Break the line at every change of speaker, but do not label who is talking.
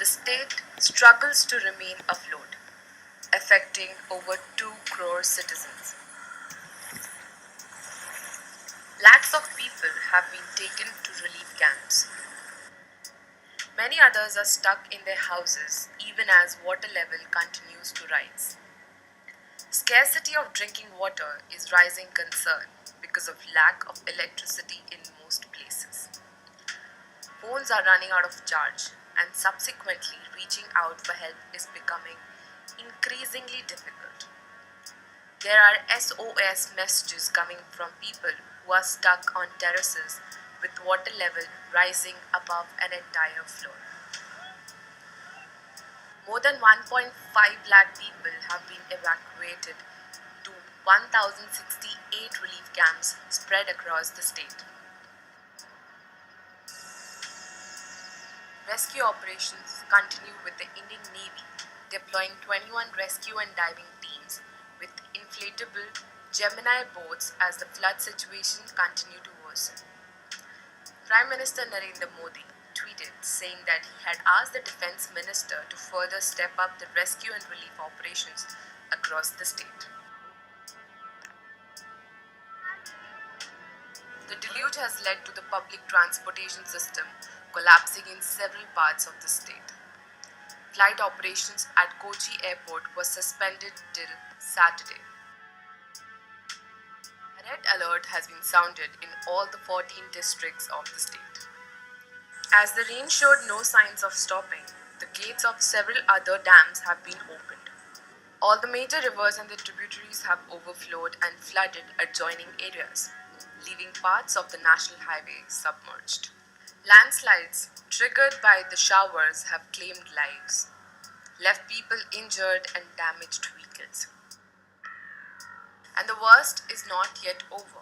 the state struggles to remain afloat, affecting over 2 crore citizens. Lakhs of people have been taken to relief camps. Many others are stuck in their houses even as water level continues to rise. Scarcity of drinking water is rising concern because of lack of electricity in most places. Phones are running out of charge, and subsequently reaching out for help is becoming increasingly difficult. There are SOS messages coming from people who are stuck on terraces with water level rising above an entire floor. More than 1.5 lakh people have been evacuated to 1,068 relief camps spread across the state. Rescue operations continue with the Indian Navy deploying 21 rescue and diving teams with inflatable Gemini boats as the flood situation continued to worsen. Prime Minister Narendra Modi tweeted saying that he had asked the Defence Minister to further step up the rescue and relief operations across the state. The deluge has led to the public transportation system collapsing in several parts of the state. Flight operations at Kochi Airport were suspended till Saturday. A red alert has been sounded in all the 14 districts of the state. As the rain showed no signs of stopping, the gates of several other dams have been opened. All the major rivers and their tributaries have overflowed and flooded adjoining areas, leaving parts of the national highway submerged. Landslides triggered by the showers have claimed lives, left people injured and damaged vehicles. And the worst is not yet over.